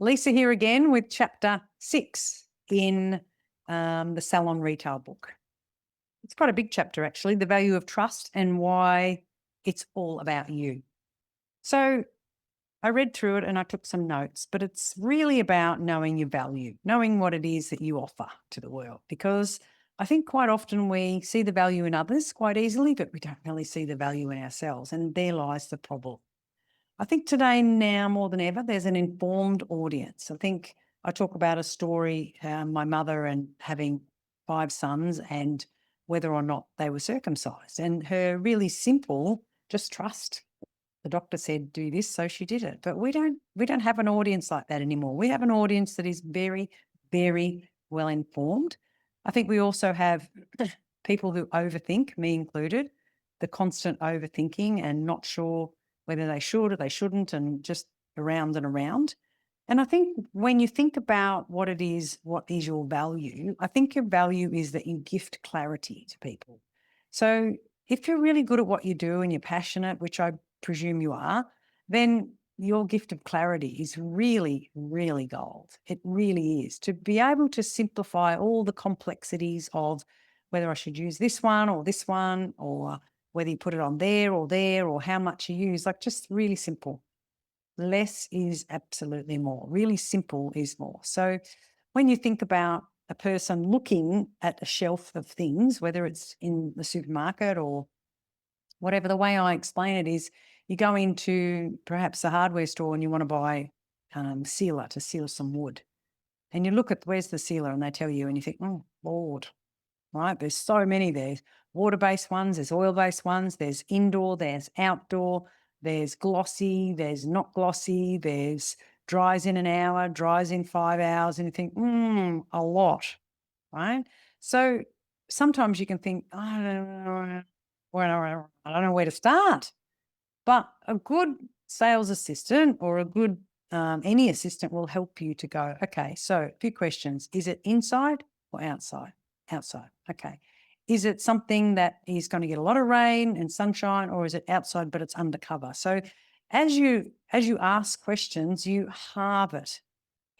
Lisa here again with chapter 6 in the Salon Retail book. It's quite a big chapter actually, the value of trust and why it's all about you. So I read through it and I took some notes, but it's really about knowing your value, knowing what it is that you offer to the world, because I think quite often we see the value in others quite easily, but we don't really see the value in ourselves, and there lies the problem. I think today, now more than ever, there's an informed audience. I think I talk about a story, my mother and having 5 sons and whether or not they were circumcised, and her really simple, just trust. The doctor said, do this, so she did it. But we don't have an audience like that anymore. We have an audience that is very, very well informed. I think we also have people who overthink, me included, the constant overthinking and not sure whether they should or they shouldn't, and just around and around. And I think when you think about what is your value, I think your value is that you gift clarity to people. So if you're really good at what you do and you're passionate, which I presume you are, then your gift of clarity is really, really gold. It really is. To be able to simplify all the complexities of whether I should use this one, or whether you put it on there, or how much you use, like just really simple. Less is absolutely more. Really simple is more. So when you think about a person looking at a shelf of things, whether it's in the supermarket or whatever, the way I explain it is you go into perhaps a hardware store and you want to buy sealer to seal some wood. And you look at where's the sealer and they tell you and you think, oh, Lord, right? There's so many. There's water-based ones, there's oil-based ones, there's indoor, there's outdoor, there's glossy, there's not glossy, there's dries in an hour, dries in 5 hours, and you think, a lot, right? So sometimes you can think, I don't know, I don't know where to start. But a good sales assistant or a good any assistant will help you to go, okay, so a few questions. Is it inside or outside? Outside. Okay. Is it something that is going to get a lot of rain and sunshine, or is it outside but it's undercover? So as you ask questions, you halve it.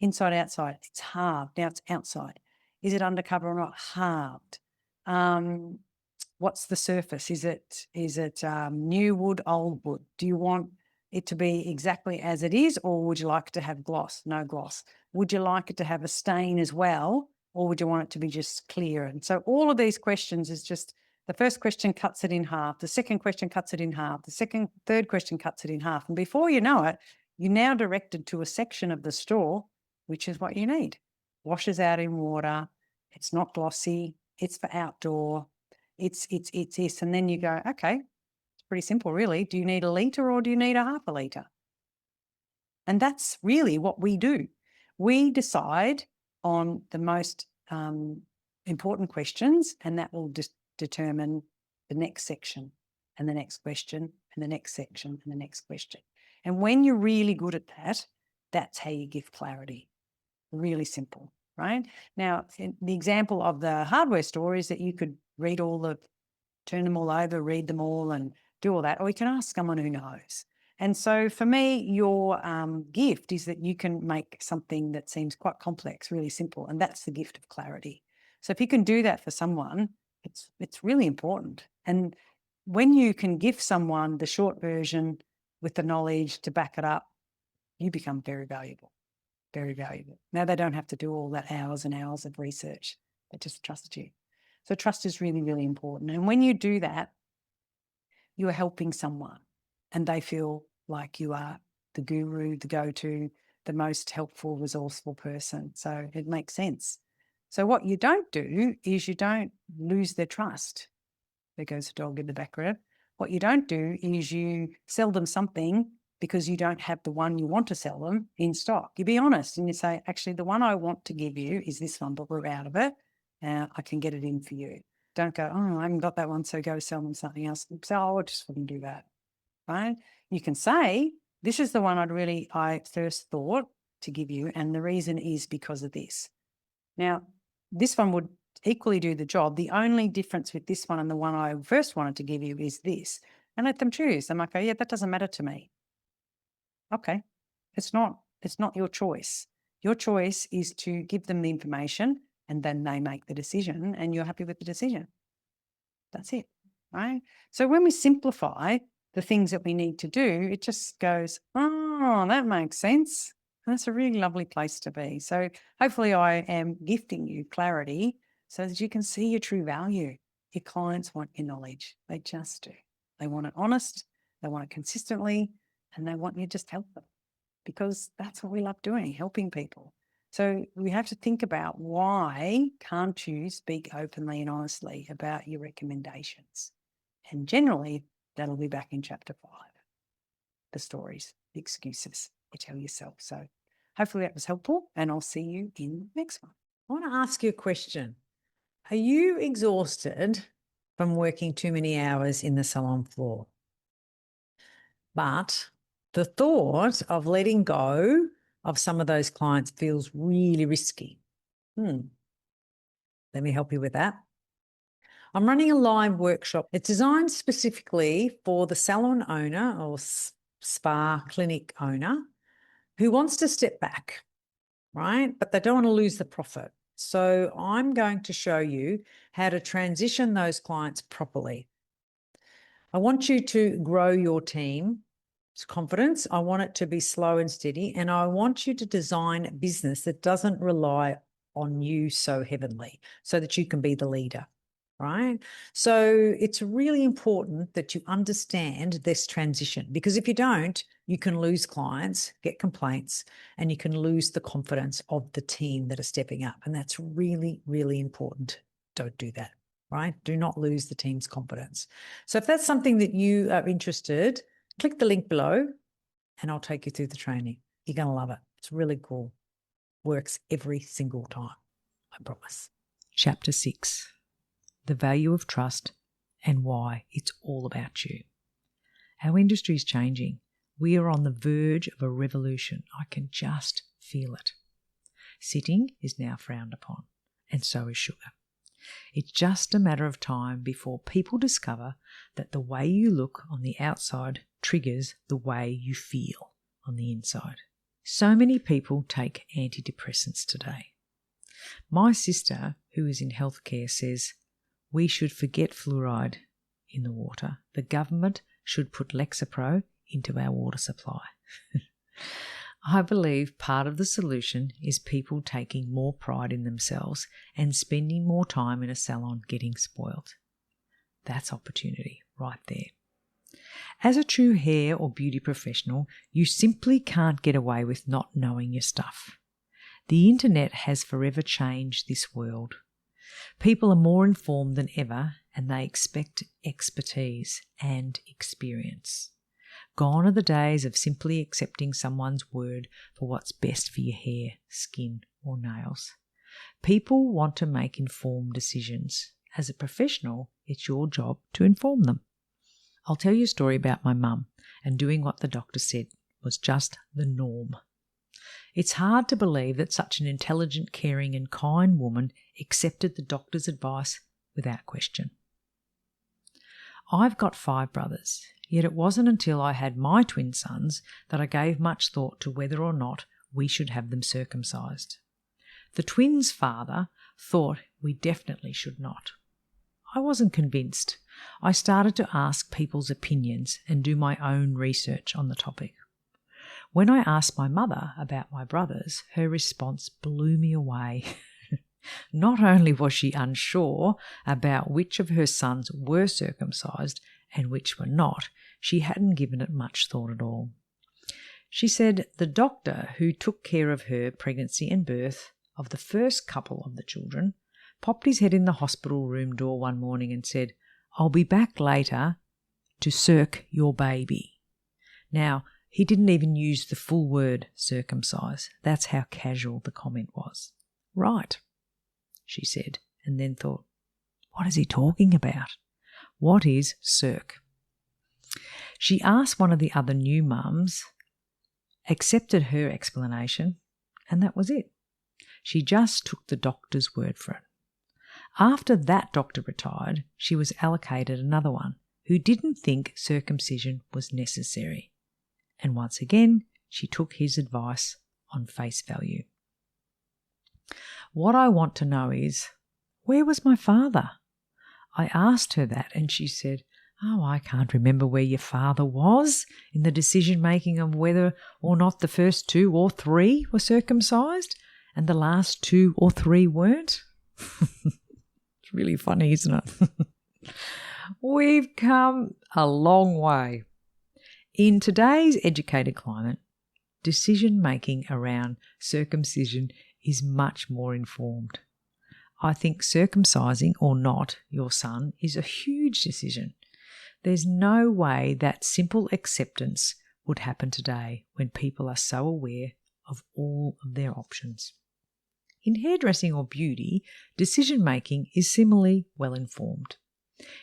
Inside, outside. It's halved. Now it's outside. Is it undercover or not? Halved. What's the surface? Is it new wood, old wood? Do you want it to be exactly as it is, or would you like it to have gloss? No gloss. Would you like it to have a stain as well, or would you want it to be just clear? And so all of these questions is just the first question cuts it in half. The second question cuts it in half. The third question cuts it in half. And before you know it, you're now directed to a section of the store, which is what you need. Washes out in water. It's not glossy. It's for outdoor. It's this. And then you go, okay, it's pretty simple, really. Do you need a litre or do you need a half a litre? And that's really what we do. We decide on the most important questions, and that will determine the next section and the next question and the next section and the next question. And when you're really good at that, that's how you give clarity. Really simple, right? Now, the example of the hardware store is that you could turn them all over, read them all and do all that, or you can ask someone who knows. And so for me, your gift is that you can make something that seems quite complex really simple, and that's the gift of clarity. So if you can do that for someone, it's really important. And when you can give someone the short version with the knowledge to back it up, you become very valuable. Very valuable. Now they don't have to do all that hours and hours of research. They just trust you. So trust is really, really important. And when you do that, you are helping someone and they feel like you are the guru, the go-to, the most helpful, resourceful person. So it makes sense. So what you don't do is you don't lose their trust. There goes a dog in the background. What you don't do is you sell them something because you don't have the one you want to sell them in stock. You be honest and you say, actually, the one I want to give you is this one, but we're out of it. I can get it in for you. Don't go, oh, I haven't got that one, so go sell them something else. So I just wouldn't do that, right? You can say, this is the one I first thought to give you, and the reason is because of this. Now, this one would equally do the job. The only difference with this one and the one I first wanted to give you is this. And let them choose. I'm like, oh, yeah, that doesn't matter to me. Okay, it's not your choice. Your choice is to give them the information and then they make the decision and you're happy with the decision. That's it, right? So when we simplify the things that we need to do, it just goes, oh, that makes sense. That's a really lovely place to be. So hopefully I am gifting you clarity so that you can see your true value. Your clients want your knowledge. They just do. They want it honest, they want it consistently, and they want you to just help them because that's what we love doing, helping people. So we have to think about why can't you speak openly and honestly about your recommendations? And generally, that'll be back in chapter 5, the stories, the excuses you tell yourself. So hopefully that was helpful, and I'll see you in the next one. I want to ask you a question. Are you exhausted from working too many hours in the salon floor? But the thought of letting go of some of those clients feels really risky. Let me help you with that. I'm running a live workshop. It's designed specifically for the salon owner or spa clinic owner who wants to step back, right? But they don't want to lose the profit. So I'm going to show you how to transition those clients properly. I want you to grow your team's confidence. I want it to be slow and steady. And I want you to design a business that doesn't rely on you so heavily so that you can be the leader, right? So it's really important that you understand this transition, because if you don't, you can lose clients, get complaints, and you can lose the confidence of the team that are stepping up. And that's really, really important. Don't do that, right? Do not lose the team's confidence. So if that's something that you are interested, click the link below and I'll take you through the training. You're going to love it. It's really cool. Works every single time, I promise. Chapter 6, the value of trust and why it's all about you. Our industry is changing. We are on the verge of a revolution. I can just feel it. Sitting is now frowned upon, and so is sugar. It's just a matter of time before people discover that the way you look on the outside triggers the way you feel on the inside. So many people take antidepressants today. My sister, who is in healthcare, says we should forget fluoride in the water. The government should put Lexapro into our water supply. I believe part of the solution is people taking more pride in themselves and spending more time in a salon getting spoiled. That's opportunity right there. As a true hair or beauty professional, you simply can't get away with not knowing your stuff. The internet has forever changed this world. People are more informed than ever and they expect expertise and experience. Gone are the days of simply accepting someone's word for what's best for your hair, skin, or nails. People want to make informed decisions. As a professional, it's your job to inform them. I'll tell you a story about my mum and doing what the doctor said was just the norm. It's hard to believe that such an intelligent, caring and kind woman accepted the doctor's advice without question. I've got 5 brothers, yet it wasn't until I had my twin sons that I gave much thought to whether or not we should have them circumcised. The twins' father thought we definitely should not. I wasn't convinced. I started to ask people's opinions and do my own research on the topic. When I asked my mother about my brothers, her response blew me away. Not only was she unsure about which of her sons were circumcised and which were not, she hadn't given it much thought at all. She said the doctor who took care of her pregnancy and birth of the first couple of the children popped his head in the hospital room door one morning and said, "I'll be back later to circ your baby." Now, he didn't even use the full word circumcise. That's how casual the comment was. "Right," she said, and then thought, what is he talking about? What is circ? She asked one of the other new mums, accepted her explanation, and that was it. She just took the doctor's word for it. After that doctor retired, she was allocated another one who didn't think circumcision was necessary. And once again, she took his advice on face value. What I want to know is, where was my father? I asked her that and she said, oh, I can't remember where your father was in the decision-making of whether or not the first 2 or 3 were circumcised and the last 2 or 3 weren't. It's really funny, isn't it? We've come a long way. In today's educated climate, decision-making around circumcision is much more informed. I think circumcising or not your son is a huge decision. There's no way that simple acceptance would happen today when people are so aware of all of their options. In hairdressing or beauty, decision-making is similarly well informed.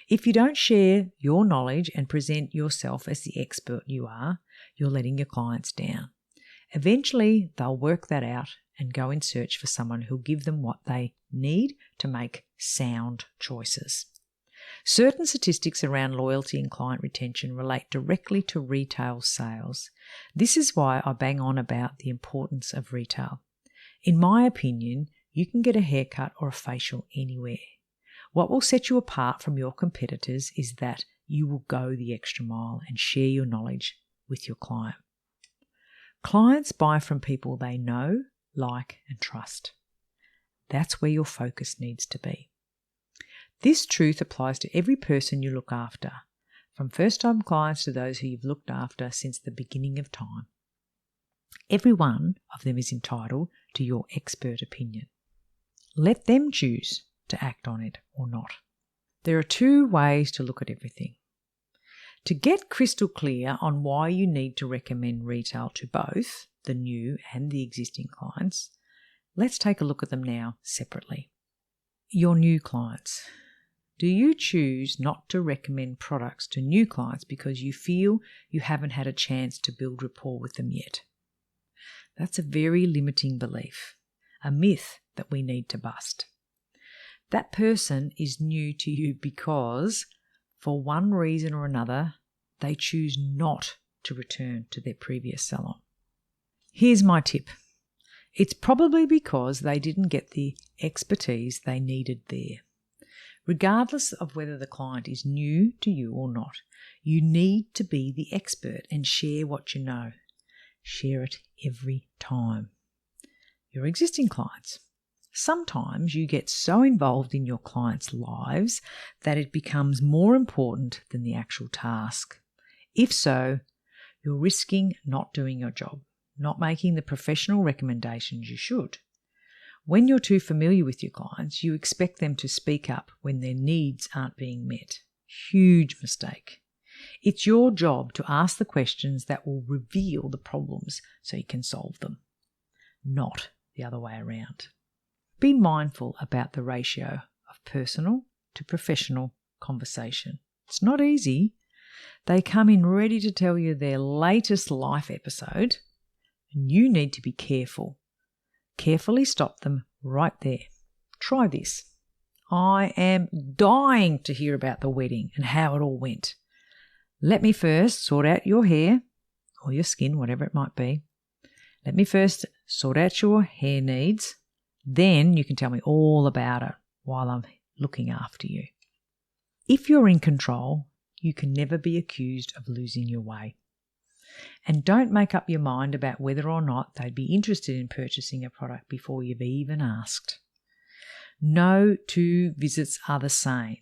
If you don't share your knowledge and present yourself as the expert you are, you're letting your clients down. Eventually, they'll work that out and go in search for someone who'll give them what they need to make sound choices. Certain statistics around loyalty and client retention relate directly to retail sales. This is why I bang on about the importance of retail. In my opinion, you can get a haircut or a facial anywhere. What will set you apart from your competitors is that you will go the extra mile and share your knowledge with your client. Clients buy from people they know, like, and trust. That's where your focus needs to be. This truth applies to every person you look after, from first-time clients to those who you've looked after since the beginning of time. Every one of them is entitled to your expert opinion. Let them choose to act on it or not. There are 2 ways to look at everything. To get crystal clear on why you need to recommend retail to both the new and the existing clients, let's take a look at them now separately. Your new clients. Do you choose not to recommend products to new clients because you feel you haven't had a chance to build rapport with them yet? That's a very limiting belief, a myth that we need to bust. That person is new to you because, for one reason or another, they choose not to return to their previous salon. Here's my tip. It's probably because they didn't get the expertise they needed there. Regardless of whether the client is new to you or not, you need to be the expert and share what you know. Share it every time. Your existing clients. Sometimes you get so involved in your clients' lives that it becomes more important than the actual task. If so, you're risking not doing your job, not making the professional recommendations you should. When you're too familiar with your clients, you expect them to speak up when their needs aren't being met. Huge mistake. It's your job to ask the questions that will reveal the problems so you can solve them, not the other way around. Be mindful about the ratio of personal to professional conversation. It's not easy. They come in ready to tell you their latest life episode, and you need to be careful. Carefully stop them right there. Try this. I am dying to hear about the wedding and how it all went. Let me first sort out your hair or your skin, whatever it might be. Let me first sort out your hair needs. Then you can tell me all about it while I'm looking after you. If you're in control, you can never be accused of losing your way. And don't make up your mind about whether or not they'd be interested in purchasing a product before you've even asked. No 2 visits are the same.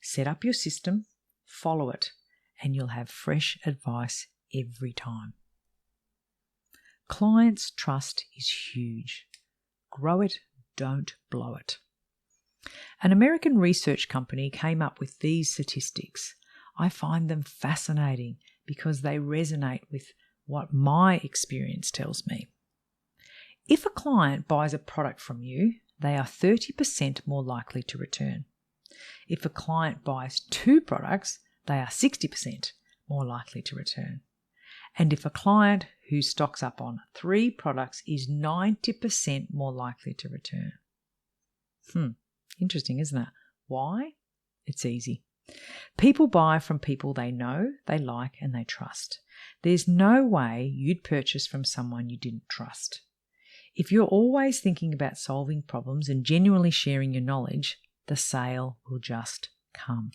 Set up your system, follow it, and you'll have fresh advice every time. Clients' trust is huge. Grow it, don't blow it. An American research company came up with these statistics. I find them fascinating because they resonate with what my experience tells me. If a client buys a product from you, they are 30% more likely to return. If a client buys 2 products, they are 60% more likely to return. And if a client who stocks up on 3 products is 90% more likely to return. Interesting, isn't it? Why? It's easy. People buy from people they know, they like, and they trust. There's no way you'd purchase from someone you didn't trust. If you're always thinking about solving problems and genuinely sharing your knowledge, the sale will just come.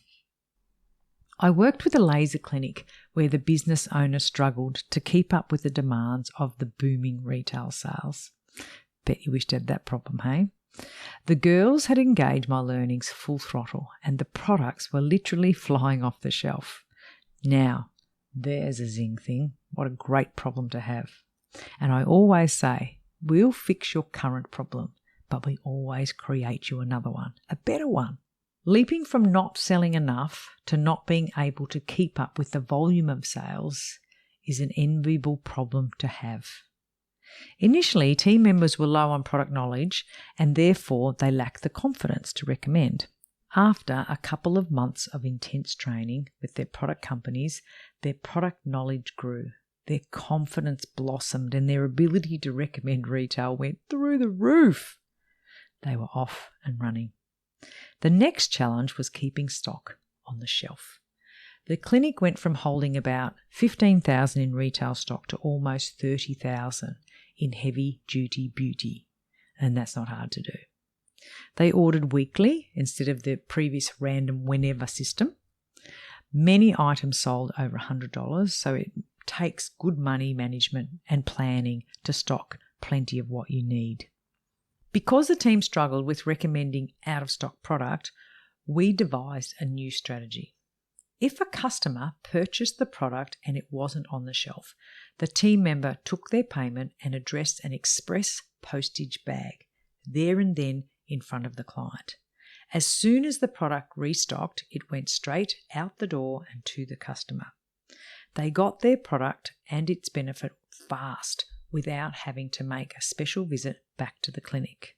I worked with a laser clinic where the business owner struggled to keep up with the demands of the booming retail sales. Bet you wished you had that problem, hey? The girls had engaged my learnings full throttle and the products were literally flying off the shelf. Now, there's a zing thing. What a great problem to have. And I always say, we'll fix your current problem, but we always create you another one, a better one. Leaping from not selling enough to not being able to keep up with the volume of sales is an enviable problem to have. Initially, team members were low on product knowledge and therefore they lacked the confidence to recommend. After a couple of months of intense training with their product companies, their product knowledge grew, their confidence blossomed and their ability to recommend retail went through the roof. They were off and running. The next challenge was keeping stock on the shelf. The clinic went from holding about 15,000 in retail stock to almost 30,000 in heavy-duty beauty, and that's not hard to do. They ordered weekly instead of the previous random whenever system. Many items sold over $100, so it takes good money management and planning to stock plenty of what you need. Because the team struggled with recommending out-of-stock product, we devised a new strategy. If a customer purchased the product and it wasn't on the shelf, the team member took their payment and addressed an express postage bag there and then in front of the client. As soon as the product restocked, it went straight out the door and to the customer. They got their product and its benefit fast without having to make a special visit back to the clinic.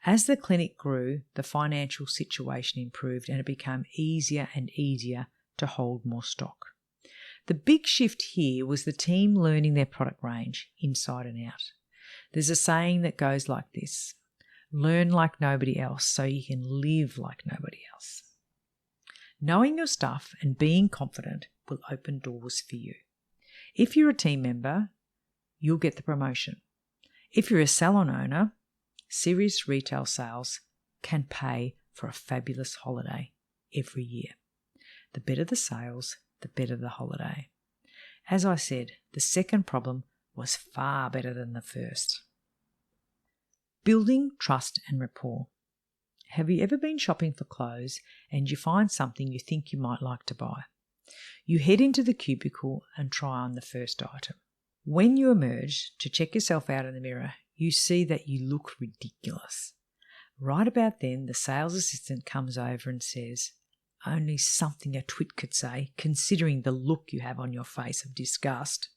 As the clinic grew, the financial situation improved and it became easier and easier to hold more stock. The big shift here was the team learning their product range inside and out. There's a saying that goes like this: learn like nobody else so you can live like nobody else. Knowing your stuff and being confident will open doors for you. If you're a team member, you'll get the promotion. If you're a salon owner, serious retail sales can pay for a fabulous holiday every year. The better the sales, the better the holiday. As I said, the second problem was far better than the first. Building trust and rapport. Have you ever been shopping for clothes and you find something you think you might like to buy? You head into the cubicle and try on the first item. When you emerge to check yourself out in the mirror, you see that you look ridiculous. Right about then, the sales assistant comes over and says, only something a twit could say, considering the look you have on your face of disgust.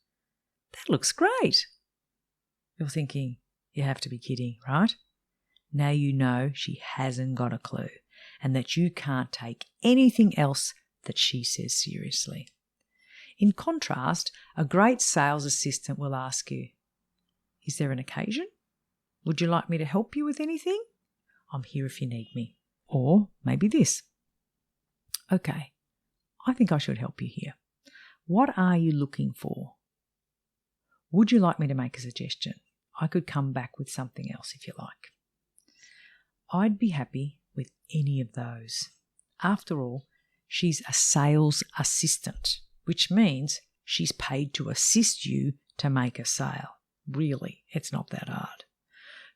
That looks great. You're thinking, you have to be kidding, right? Now you know she hasn't got a clue and that you can't take anything else that she says seriously. In contrast, a great sales assistant will ask you, is there an occasion? Would you like me to help you with anything? I'm here if you need me. Or maybe this. Okay, I think I should help you here. What are you looking for? Would you like me to make a suggestion? I could come back with something else if you like. I'd be happy with any of those. After all, she's a sales assistant, which means she's paid to assist you to make a sale. Really, it's not that hard.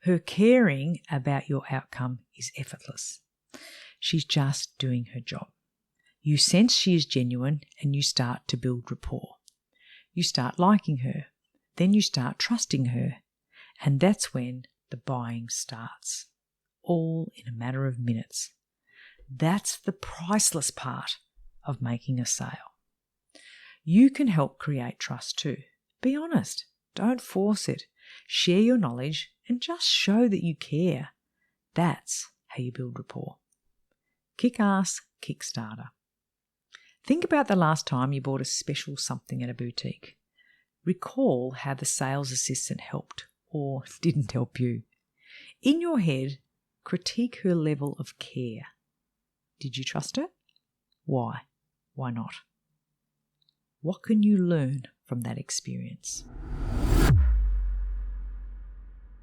Her caring about your outcome is effortless. She's just doing her job. You sense she is genuine and you start to build rapport. You start liking her. Then you start trusting her. And that's when the buying starts. All in a matter of minutes. That's the priceless part of making a sale. You can help create trust too. Be honest. Don't force it. Share your knowledge and just show that you care. That's how you build rapport. Kick-ass Kickstarter. Think about the last time you bought a special something at a boutique. Recall how the sales assistant helped or didn't help you. In your head, critique her level of care. Did you trust her? Why? Why not? What can you learn from that experience?